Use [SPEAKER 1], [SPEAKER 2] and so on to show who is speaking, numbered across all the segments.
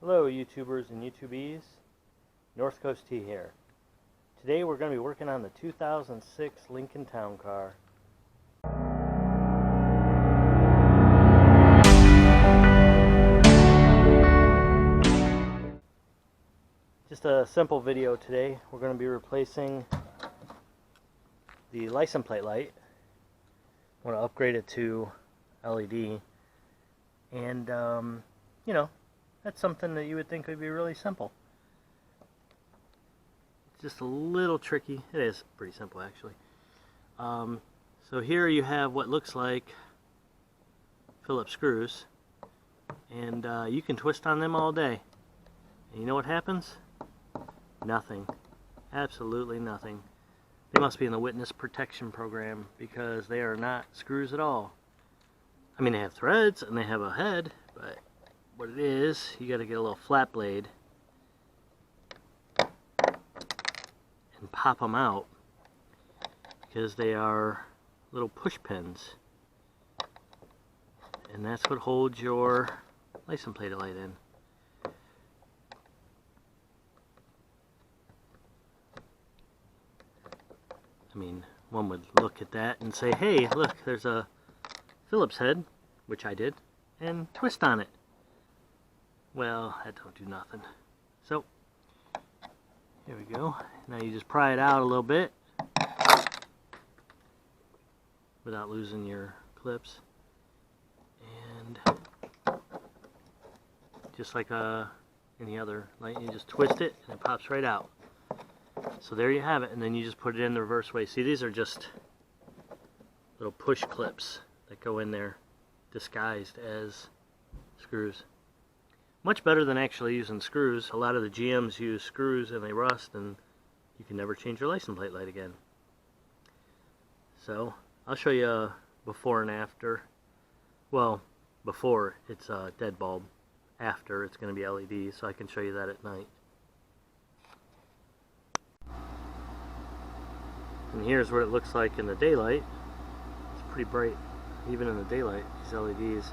[SPEAKER 1] Hello YouTubers and YouTubies, NorthCoastT here. Today we're going to be working on the 2006 Lincoln Town Car. Just a simple video today. We're going to be replacing the license plate light. I want to upgrade it to LED, and you know, that's something that you would think would be really simple. It's just a little tricky. It is pretty simple, actually. So here you have what looks like Phillips screws, and you can twist on them all day. And you know what happens? Nothing. Absolutely nothing. They must be in the witness protection program, because they are not screws at all. I mean, they have threads and they have a head, but what it is, you got to get a little flat blade and pop them out, because they are little push pins, and that's what holds your license plate light in. I mean, one would look at that and say, hey, look, there's a Phillips head, which I did, and twist on it. Well, that don't do nothing. So, here we go. Now you just pry it out a little bit without losing your clips. And just like any other light, you just twist it and it pops right out. So there you have it, and then you just put it in the reverse way. See, these are just little push clips that go in there disguised as screws. Much better than actually using screws. A lot of the GMs use screws and they rust, and you can never change your license plate light again. So I'll show you a before and after. Well, before it's a dead bulb. After it's going to be LED, so I can show you that at night. And here's what it looks like in the daylight. It's pretty bright, even in the daylight, these LEDs.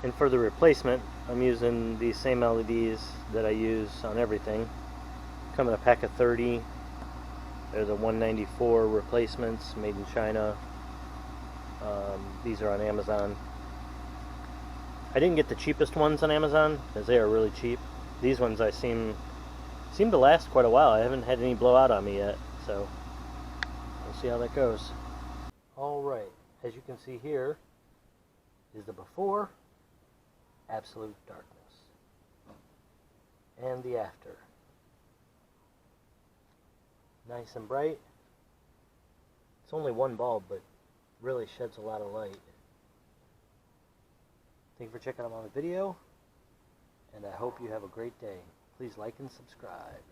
[SPEAKER 1] And for the replacement, I'm using these same LEDs that I use on everything. Come in a pack of 30. They're the 194 replacements, made in China. These are on Amazon. I didn't get the cheapest ones on Amazon, because they are really cheap. These ones I seem to last quite a while. I haven't had any blow out on me yet, so we'll see how that goes. Alright, as you can see here is the before. Absolute darkness. And the after. Nice and bright. It's only one bulb, but really sheds a lot of light. Thank you for checking out my video, and I hope you have a great day. Please like and subscribe.